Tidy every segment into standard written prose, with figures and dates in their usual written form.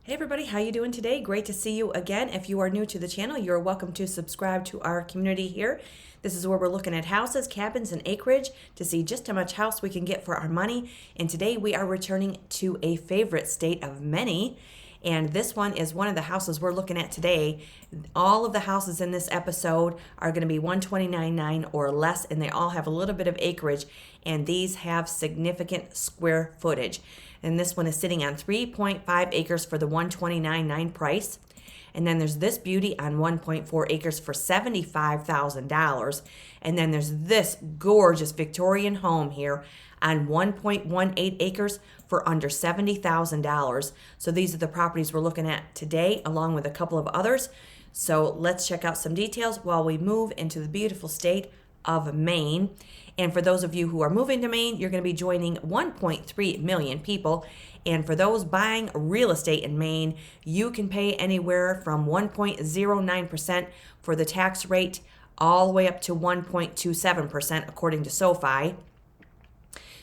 Hey everybody, how you doing today? Great to see you again. If you are new to the channel, you're welcome to subscribe to our community here. This is where we're looking at houses, cabins, and acreage to see just how much house we can get for our money. And today we are returning to a favorite state of many. And this one is one of the houses we're looking at today. All of the houses in this episode are going to be 129.9 or less, and they all have a little bit of acreage, and these have significant square footage. And this one is sitting on 3.5 acres for the 129.9 price. And then there's this beauty on 1.4 acres for $75,000. And then there's this gorgeous Victorian home here on 1.18 acres for under $70,000. So these are the properties we're looking at today, along with a couple of others. So let's check out some details while we move into the beautiful state of Maine. And for those of you who are moving to Maine, you're going to be joining 1.3 million people. And for those buying real estate in Maine, you can pay anywhere from 1.09% for the tax rate all the way up to 1.27% according to SoFi.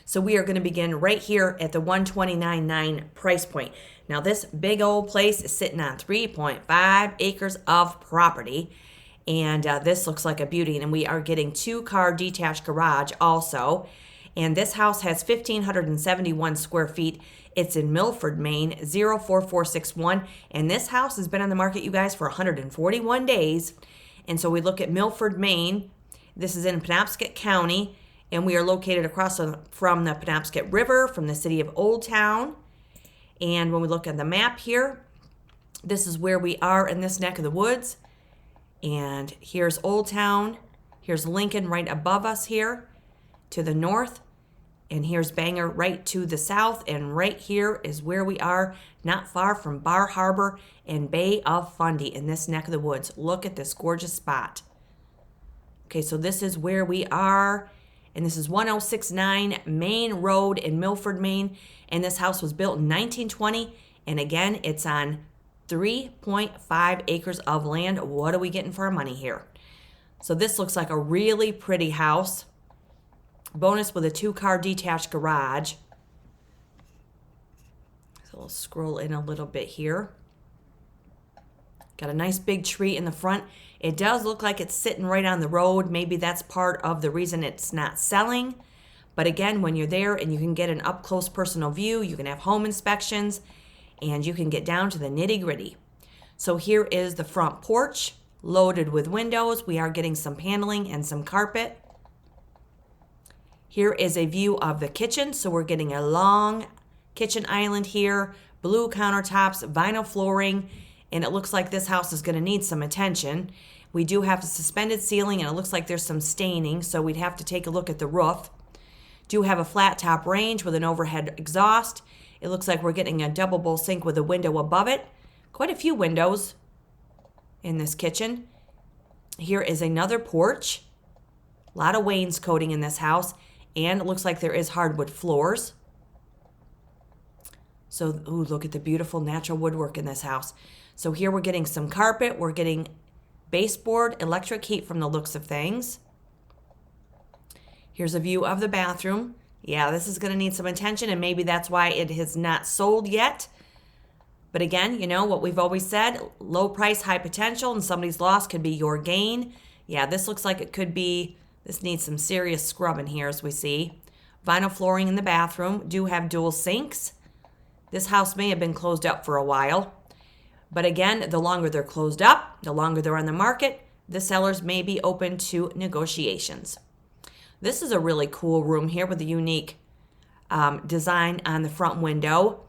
So we are going to begin right here at the 129.9 price point. Now this big old place is sitting on 3.5 acres of property. And this looks like a beauty. And we are getting 2-car detached garage also. And this house has 1,571 square feet. It's in Milford, Maine, 04461. And this house has been on the market, you guys, for 141 days. And so we look at Milford, Maine. This is in Penobscot County. And we are located across from the Penobscot River, from the city of Old Town. And when we look at the map here, this is where we are in this neck of the woods. And here's Old Town. Here's Lincoln right above us here to the north. And here's Bangor right to the south. And right here is where we are, not far from Bar Harbor and Bay of Fundy in this neck of the woods. Look at this gorgeous spot. Okay, so this is where we are. And this is 1069 Main Road in Milford, Maine. And this house was built in 1920. And again, it's on 3.5 acres of land. What are we getting for our money here? So this looks like a really pretty house. Bonus with a 2-car detached garage. So we'll scroll in a little bit here. Got a nice big tree in the front. It does look like it's sitting right on the road. Maybe that's part of the reason it's not selling. But again, when you're there and you can get an up-close personal view, you can have home inspections, and you can get down to the nitty-gritty. So here is the front porch, loaded with windows. We are getting some paneling and some carpet. Here is a view of the kitchen. So we're getting a long kitchen island here, blue countertops, vinyl flooring, and it looks like this house is going to need some attention. We do have a suspended ceiling, and it looks like there's some staining, so we'd have to take a look at the roof. Do have a flat top range with an overhead exhaust. It looks like we're getting a double bowl sink with a window above it. Quite a few windows in this kitchen. Here is another porch. A lot of wainscoting in this house. And it looks like there is hardwood floors. So, ooh, look at the beautiful natural woodwork in this house. So here we're getting some carpet. We're getting baseboard, electric heat from the looks of things. Here's a view of the bathroom. Yeah, this is going to need some attention, and maybe that's why it has not sold yet. But again, you know what we've always said, low price, high potential, and somebody's loss could be your gain. Yeah, this looks like it could be, this needs some serious scrubbing here as we see. Vinyl flooring in the bathroom, do have dual sinks. This house may have been closed up for a while. But again, the longer they're closed up, the longer they're on the market, the sellers may be open to negotiations. This is a really cool room here with a unique design on the front window.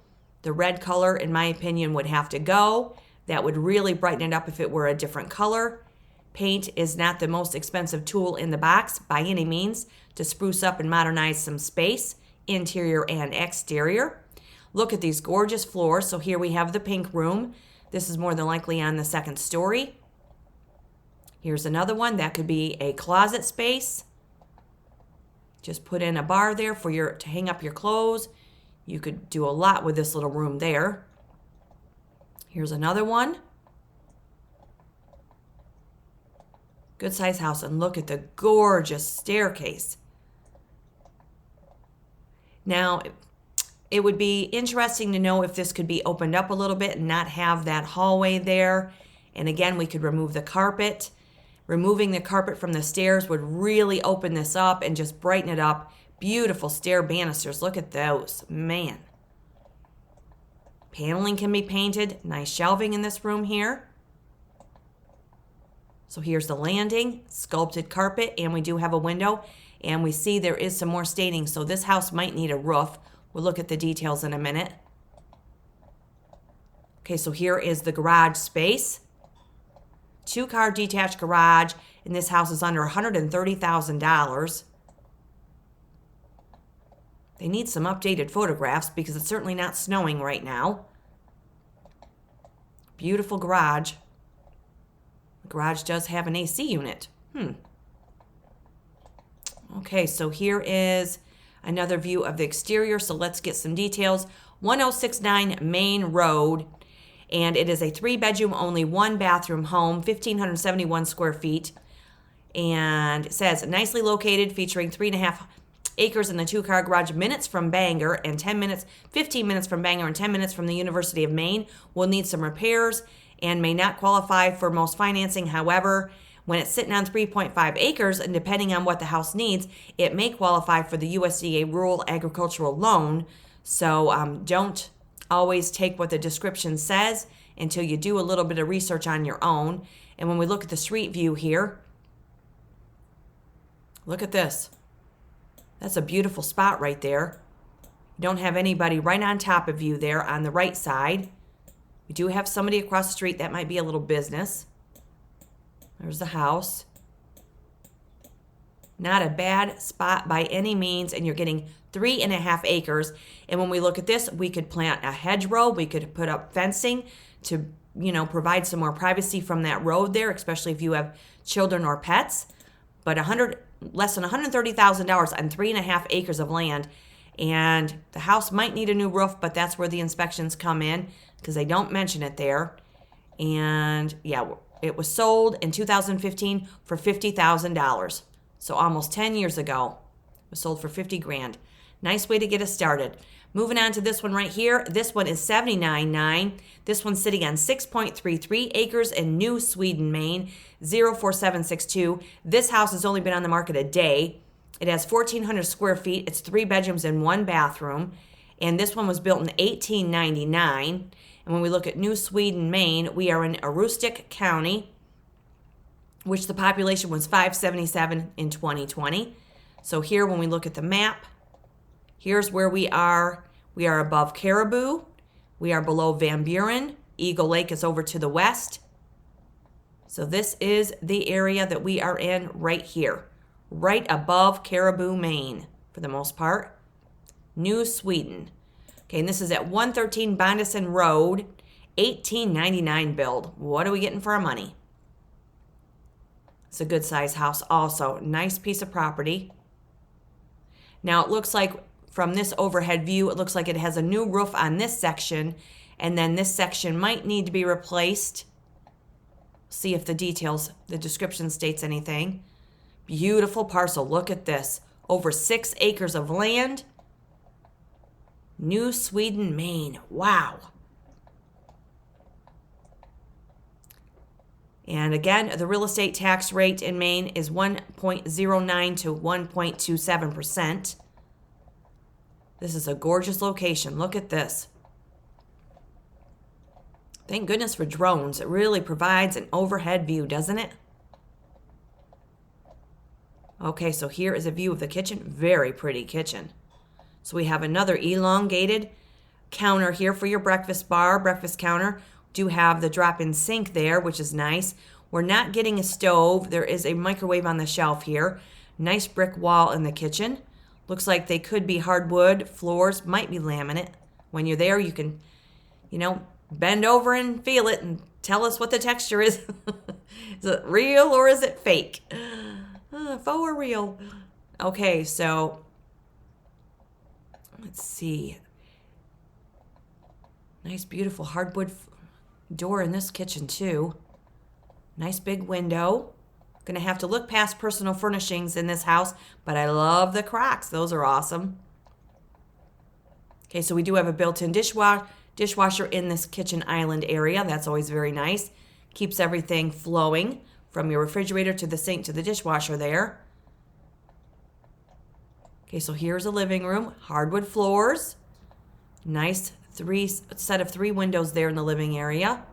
The red color, in my opinion, would have to go. That would really brighten it up if it were a different color. Paint is not the most expensive tool in the box by any means to spruce up and modernize some space, interior and exterior. Look at these gorgeous floors. So here we have the pink room. This is more than likely on the second story. Here's another one. That could be a closet space. Just put in a bar there for to hang up your clothes. You could do a lot with this little room there. Here's another one. Good size house, and look at the gorgeous staircase. Now, it would be interesting to know if this could be opened up a little bit and not have that hallway there. And again, we could remove the carpet. Removing the carpet from the stairs would really open this up and just brighten it up. Beautiful stair banisters. Look at those. Man. Paneling can be painted. Nice shelving in this room here. So here's the landing, sculpted carpet, and we do have a window. And we see there is some more staining, so this house might need a roof. We'll look at the details in a minute. Okay, so here is the garage space. 2-car detached garage, and this house is under $130,000. They need some updated photographs because it's certainly not snowing right now. Beautiful garage. The garage does have an AC unit. Okay, so here is another view of the exterior. So let's get some details. 1069 Maine Road. And it is a 3-bedroom, only 1-bathroom home, 1,571 square feet. And it says, nicely located, featuring 3.5 acres in the 2-car garage, minutes from Bangor, and 15 minutes from Bangor, and 10 minutes from the University of Maine. Will need some repairs and may not qualify for most financing. However, when it's sitting on 3.5 acres, and depending on what the house needs, it may qualify for the USDA Rural Agricultural Loan. So don't always take what the description says until you do a little bit of research on your own. And when we look at the street view here, look at this. That's a beautiful spot right there. You don't have anybody right on top of you there on the right side. We do have somebody across the street. That might be a little business. There's the house. Not a bad spot by any means, and you're getting 3.5 acres. And when we look at this, we could plant a hedgerow. We could put up fencing to, provide some more privacy from that road there, especially if you have children or pets. But less than $130,000 on 3.5 acres of land. And the house might need a new roof, but that's where the inspections come in because they don't mention it there. And yeah, it was sold in 2015 for $50,000. So almost 10 years ago, it was sold for $50,000. Nice way to get us started. Moving on to this one right here. This one is 79.9. This one's sitting on 6.33 acres in New Sweden, Maine, 04762. This house has only been on the market a day. It has 1,400 square feet. It's 3 bedrooms and 1 bathroom. And this one was built in 1899. And when we look at New Sweden, Maine, we are in Aroostook County, which the population was 577 in 2020. So here, when we look at the map, here's where we are. We are above Caribou. We are below Van Buren. Eagle Lake is over to the west. So this is the area that we are in right here, right above Caribou, Maine, for the most part. New Sweden. Okay, and this is at 113 Bondison Road, 1899 build. What are we getting for our money? It's a good size house also. Nice piece of property. Now it looks like from this overhead view, it looks like it has a new roof on this section, and then this section might need to be replaced. See if the description states anything. Beautiful parcel. Look at this. Over 6 acres of land. New Sweden, Maine. Wow. And again, the real estate tax rate in Maine is 1.09 to 1.27%. This is a gorgeous location. Look at this. Thank goodness for drones. It really provides an overhead view, doesn't it? Okay, so here is a view of the kitchen. Very pretty kitchen. So we have another elongated counter here for your breakfast bar, breakfast counter. Do have the drop-in sink there, which is nice. We're not getting a stove. There is a microwave on the shelf here. Nice brick wall in the kitchen. Looks like they could be hardwood. Floors might be laminate. When you're there, you can, bend over and feel it and tell us what the texture is. Is it real or is it fake? Faux or real? Okay, so let's see. Nice, beautiful hardwood door in this kitchen, too. Nice big window. Going to have to look past personal furnishings in this house, but I love the cracks. Those are awesome. Okay, so we do have a built-in dishwasher in this kitchen island area. That's always very nice. Keeps everything flowing from your refrigerator to the sink to the dishwasher there. Okay, so here's a living room. Hardwood floors. Nice set of three windows there in the living area.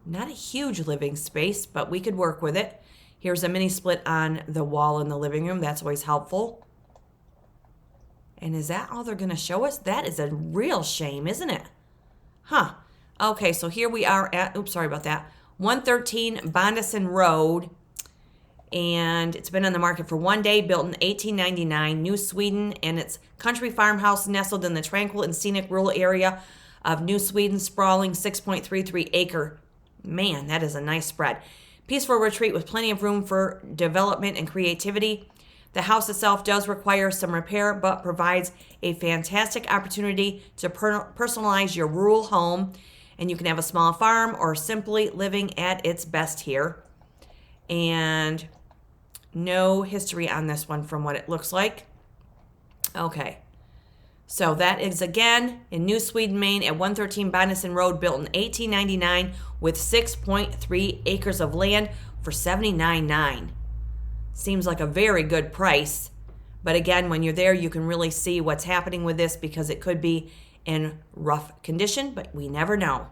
Not a huge living space, but we could work with it. Here's a mini split on the wall in the living room. That's always helpful. And is that all they're going to show us? That is a real shame, isn't it? Huh. Okay, so here we are at, oops, sorry about that, 113 Bondison Road. And it's been on the market for 1 day, built in 1899, New Sweden, and it's country farmhouse nestled in the tranquil and scenic rural area of New Sweden, sprawling 6.33 acre. Man, that is a nice spread. Peaceful retreat with plenty of room for development and creativity. The house itself does require some repair, but provides a fantastic opportunity to personalize your rural home. And you can have a small farm or simply living at its best here. And no history on this one from what it looks like. Okay. So that is again in New Sweden, Maine at 113 Bondison Road, built in 1899 with 6.3 acres of land for $79,900. Seems like a very good price. But again, when you're there, you can really see what's happening with this because it could be in rough condition, but we never know.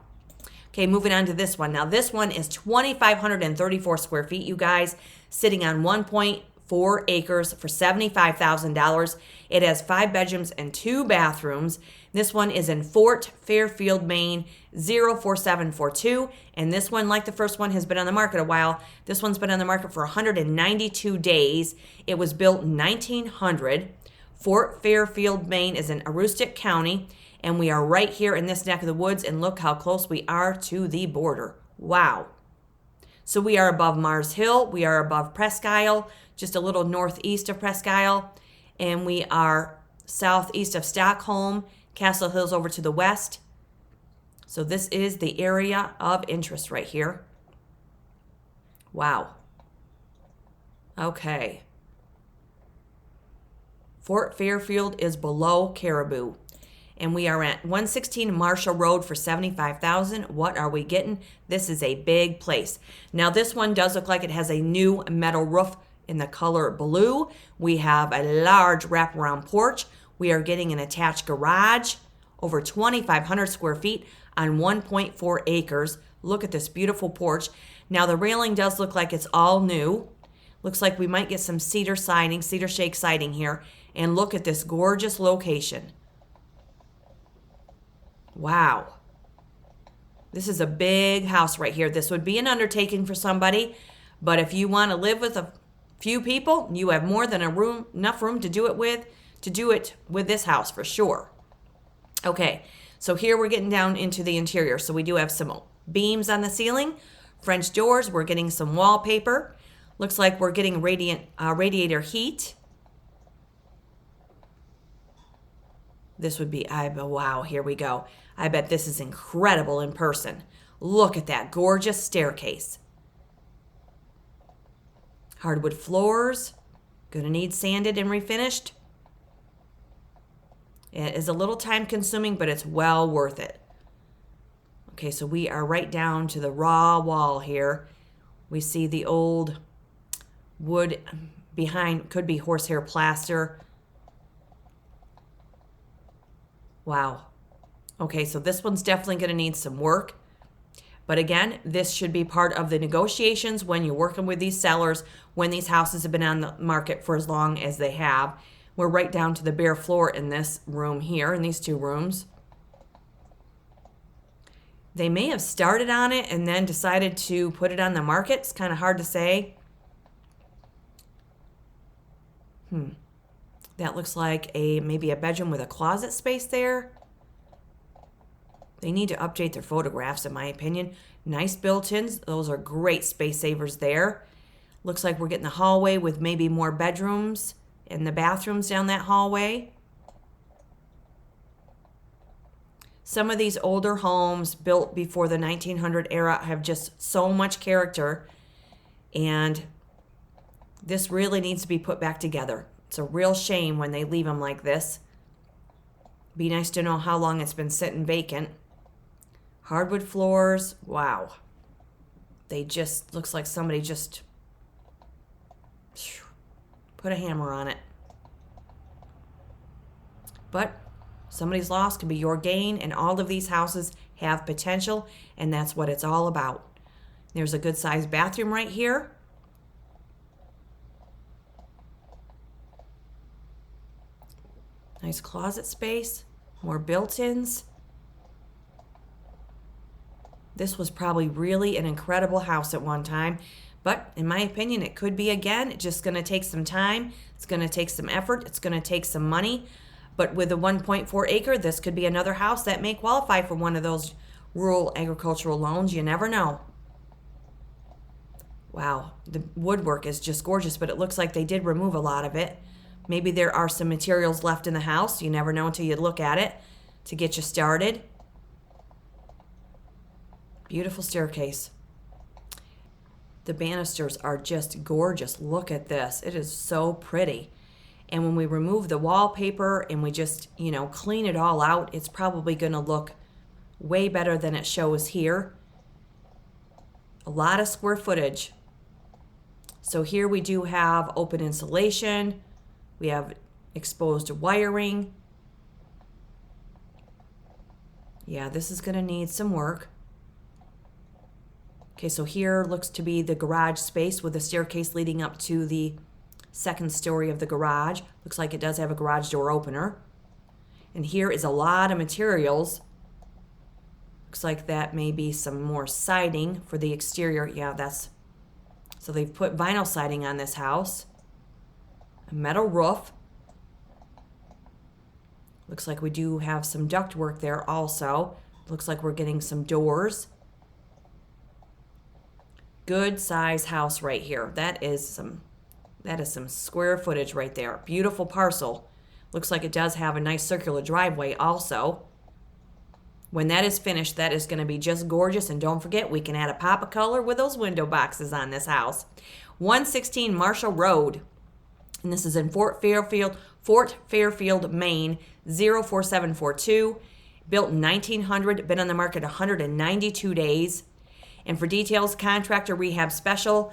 Okay, moving on to this one. Now, this one is 2,534 square feet, you guys, sitting on 1.4 acres for $75,000. It has 5 bedrooms and 2 bathrooms. This one is in Fort Fairfield, Maine, 04742. And this one, like the first one, has been on the market a while. This one's been on the market for 192 days. It was built in 1900. Fort Fairfield, Maine is in Aroostook County. And we are right here in this neck of the woods, and look how close we are to the border. Wow. So we are above Mars Hill, we are above Presque Isle, just a little northeast of Presque Isle, and we are southeast of Stockholm, Castle Hills over to the west. So this is the area of interest right here. Wow. Okay. Fort Fairfield is below Caribou. And we are at 116 Marshall Road for $75,000. What are we getting? This is a big place. Now, this one does look like it has a new metal roof in the color blue. We have a large wraparound porch. We are getting an attached garage, over 2,500 square feet on 1.4 acres. Look at this beautiful porch. Now, the railing does look like it's all new. Looks like we might get some cedar shake siding here. And look at this gorgeous location. Wow. This is a big house right here. This would be an undertaking for somebody, but if you want to live with a few people, you have more than enough room to do it with this house for sure. Okay, so here we're getting down into the interior. So we do have some beams on the ceiling, French doors. We're getting some wallpaper. Looks like we're getting radiator heat. This would be, wow, here we go. I bet this is incredible in person. Look at that gorgeous staircase. Hardwood floors. Gonna need sanded and refinished. It is a little time consuming, but it's well worth it. Okay, so we are right down to the raw wall here. We see the old wood behind, could be horsehair plaster. Wow. Okay, so this one's definitely going to need some work. But again, this should be part of the negotiations when you're working with these sellers, when these houses have been on the market for as long as they have. We're right down to the bare floor in this room here, in these 2 rooms. They may have started on it and then decided to put it on the market. It's kind of hard to say. That looks like maybe a bedroom with a closet space there. They need to update their photographs, in my opinion. Nice built-ins. Those are great space savers there. Looks like we're getting the hallway with maybe more bedrooms and the bathrooms down that hallway. Some of these older homes built before the 1900 era have just so much character, and this really needs to be put back together. It's a real shame when they leave them like this. Be nice to know how long it's been sitting vacant. Hardwood floors, wow. They just, looks like somebody just put a hammer on it. But somebody's loss can be your gain, and all of these houses have potential, and that's what it's all about. There's a good sized bathroom right here. Nice closet space, more built-ins. This was probably really an incredible house at one time, but in my opinion, it could be again. It's just going to take some time. It's going to take some effort. It's going to take some money. But with a 1.4 acre, this could be another house that may qualify for one of those rural agricultural loans. You never know. Wow, the woodwork is just gorgeous, but it looks like they did remove a lot of it. Maybe there are some materials left in the house. You never know until you look at it to get you started. Beautiful staircase. The banisters are just gorgeous. Look at this. It is so pretty. And when we remove the wallpaper and we just, clean it all out, it's probably going to look way better than it shows here. A lot of square footage. So here we do have open insulation. We have exposed wiring. Yeah, this is going to need some work. Okay, so here looks to be the garage space with a staircase leading up to the second story of the garage. Looks like it does have a garage door opener. And here is a lot of materials. Looks like that may be some more siding for the exterior. Yeah, so they've put vinyl siding on this house. A metal roof. Looks like we do have some duct work there also. Looks like we're getting some doors. Good size house right here. That is some square footage right there. Beautiful parcel. Looks like it does have a nice circular driveway also. When that is finished, that is going to be just gorgeous. And don't forget, we can add a pop of color with those window boxes on this house. 116 Marshall Road. And this is in Fort Fairfield, Maine, 04742. Built in 1900, been on the market 192 days. And for details, contractor rehab special,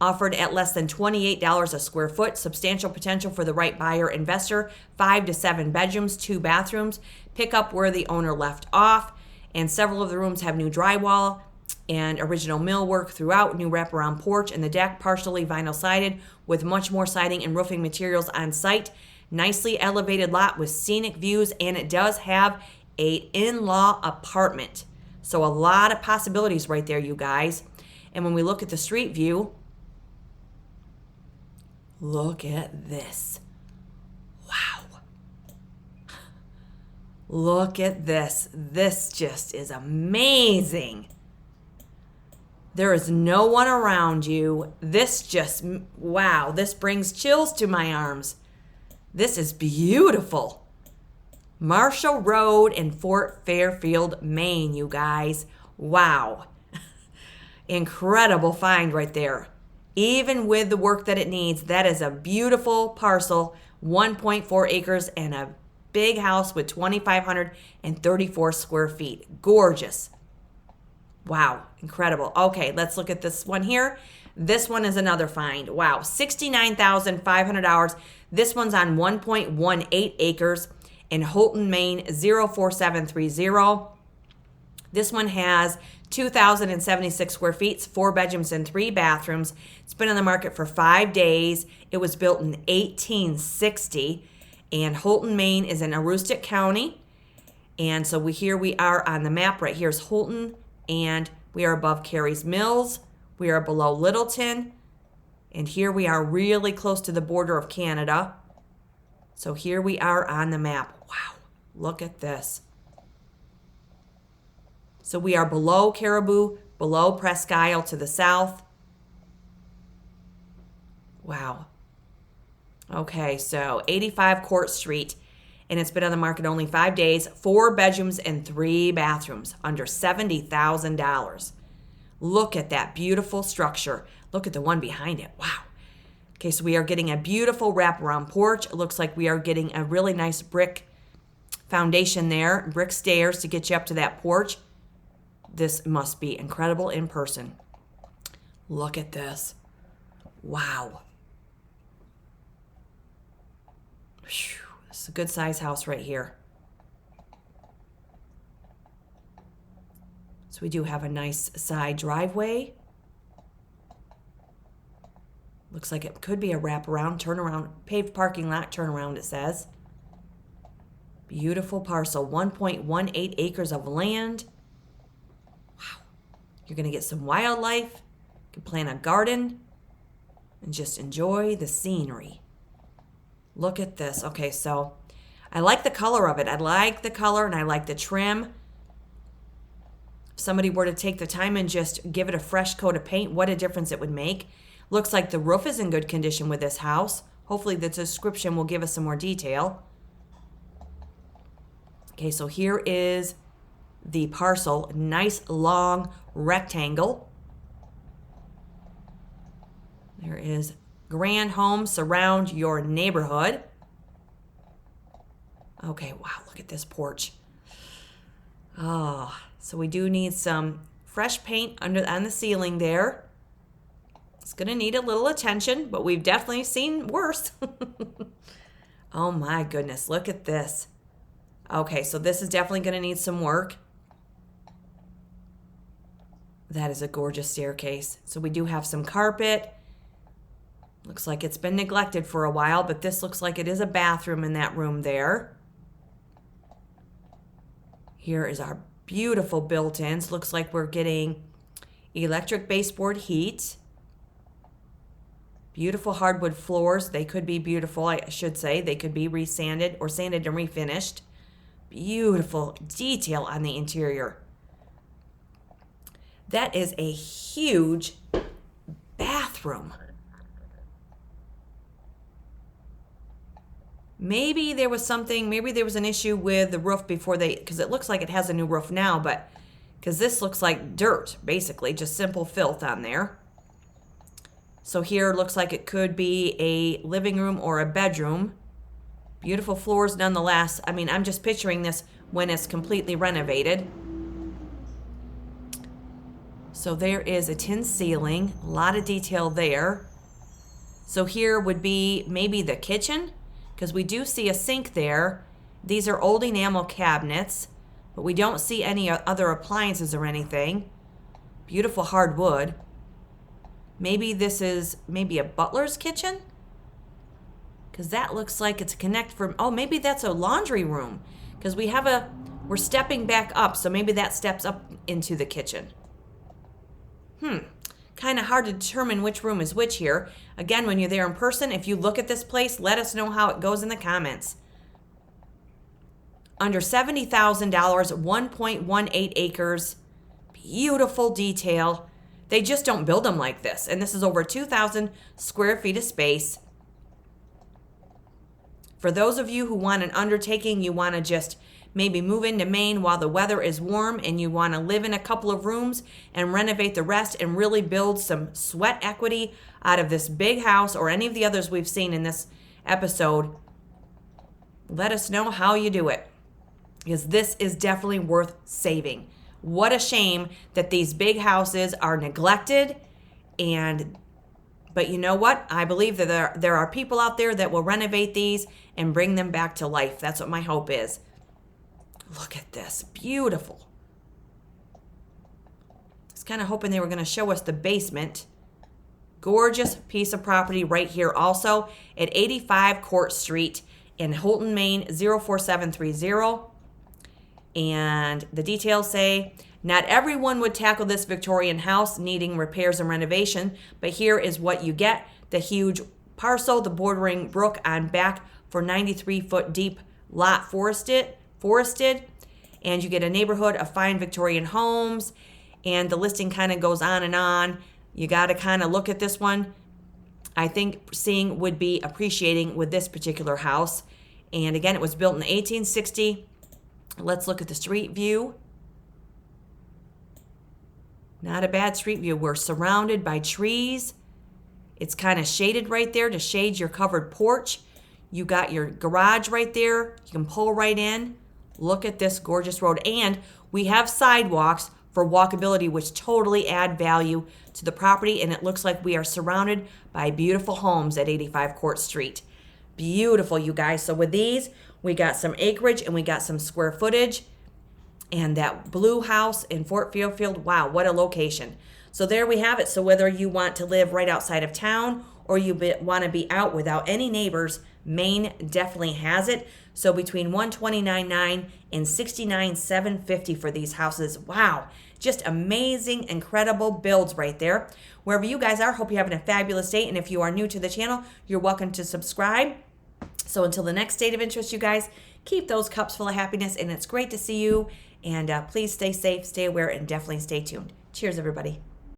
offered at less than $28 a square foot. Substantial potential for the right buyer investor. 5 to 7 bedrooms, 2 bathrooms. Pick up where the owner left off. And several of the rooms have new drywall and original millwork throughout. New wraparound porch and the deck, partially vinyl sided with much more siding and roofing materials on site. Nicely elevated lot with scenic views, and it does have an in-law apartment. So a lot of possibilities right there, you guys. And when we look at the street view, look at this. Wow. Look at this. This just is amazing. There is no one around you. This just, wow, this brings chills to my arms. This is beautiful. Marshall Road in Fort Fairfield, Maine, you guys. Wow. Incredible find right there. Even with the work that it needs, that is a beautiful parcel, 1.4 acres and a big house with 2,534 square feet. Gorgeous. Wow, incredible. Okay, let's look at this one here. This one is another find. Wow, $69,500. This one's on 1.18 acres in Houlton, Maine, 04730. This one has 2,076 square feet, 4 bedrooms and 3 bathrooms. It's been on the market for 5 days. It was built in 1860, and Houlton, Maine is in Aroostook County. And so here we are on the map. Right here is Houlton, and we are above Carey's Mills. We are below Littleton, and here we are really close to the border of Canada. So here we are on the map. Wow, look at this. So we are below Caribou, below Presque Isle to the south. Wow. Okay, so 85 Court Street, and it's been on the market only 5 days, 4 bedrooms and 3 bathrooms, under $70,000. Look at that beautiful structure. Look at the one behind it. Wow. Okay, so we are getting a beautiful wraparound porch. It looks like we are getting a really nice brick foundation there, brick stairs to get you up to that porch. This must be incredible in person. Look at this. Wow. Whew, this is a good size house right here. So we do have a nice side driveway. Looks like it could be a wraparound, turnaround, paved parking lot, turnaround it says. Beautiful parcel, 1.18 acres of land. Wow. You're going to get some wildlife. You can plant a garden and just enjoy the scenery. Look at this. Okay, so I like the color of it. I like the color and I like the trim. If somebody were to take the time and just give it a fresh coat of paint, what a difference it would make. Looks like the roof is in good condition with this house. Hopefully the description will give us some more detail. Okay, so here is the parcel. Nice long rectangle. There is grand home surround your neighborhood. Okay, wow, look at this porch. Oh, so we do need some fresh paint on the ceiling there. It's going to need a little attention, but we've definitely seen worse. Oh my goodness, look at this. Okay, so this is definitely going to need some work. That is a gorgeous staircase. So we do have some carpet. Looks like it's been neglected for a while, but this looks like it is a bathroom in that room there. Here is our beautiful built-ins. Looks like we're getting electric baseboard heat. Beautiful hardwood floors. They could be beautiful, I should say. They could be resanded or sanded and refinished. Beautiful detail on the interior. That is a huge bathroom. Maybe there was an issue with the roof before because it looks like it has a new roof now, but because this looks like dirt, basically, just simple filth on there. So here it looks like it could be a living room or a bedroom. Beautiful floors nonetheless. I mean, I'm just picturing this when it's completely renovated. So there is a tin ceiling, a lot of detail there. So here would be maybe the kitchen, because we do see a sink there. These are old enamel cabinets, but we don't see any other appliances or anything. Beautiful hardwood. Maybe this is a butler's kitchen, because that looks like it's a connect from, oh, maybe that's a laundry room, because we're stepping back up, so maybe that steps up into the kitchen. Kind of hard to determine which room is which here. Again, when you're there in person, if you look at this place, let us know how it goes in the comments. Under $70,000, 1.18 acres, beautiful detail. They just don't build them like this. And this is over 2,000 square feet of space. For those of you who want an undertaking, you want to just maybe move into Maine while the weather is warm and you want to live in a couple of rooms and renovate the rest and really build some sweat equity out of this big house or any of the others we've seen in this episode, let us know how you do it, because this is definitely worth saving. What a shame that these big houses are neglected, but you know what? I believe that there are people out there that will renovate these and bring them back to life. That's what my hope is. Look at this. Beautiful. I was kind of hoping they were going to show us the basement. Gorgeous piece of property right here also at 85 Court Street in Houlton, Maine, 04730. And the details say, not everyone would tackle this Victorian house needing repairs and renovation, but here is what you get. The huge parcel, the bordering brook on back for 93-foot deep lot forested, and you get a neighborhood of fine Victorian homes, and the listing kind of goes on and on. You got to kind of look at this one. I think seeing would be appreciating with this particular house. And again, it was built in 1860. Let's look at the street view. Not a bad street view. We're surrounded by trees, It's kind of shaded right there to shade your covered porch. You got your garage right there. You can pull right in. Look at this gorgeous road. And we have sidewalks for walkability, which totally add value to the property. And it looks like we are surrounded by beautiful homes at 85 Court Street. Beautiful, you guys. So with these, we got some acreage and we got some square footage. And that blue house in Fort Fairfield, wow, what a location. So there we have it. So whether you want to live right outside of town or you want to be out without any neighbors, Maine definitely has it. So between $129,900 and $69,750 for these houses. Wow, just amazing, incredible builds right there. Wherever you guys are, hope you're having a fabulous day. And if you are new to the channel, you're welcome to subscribe. So until the next state of interest, you guys, keep those cups full of happiness. And it's great to see you. And please stay safe, stay aware, and definitely stay tuned. Cheers, everybody.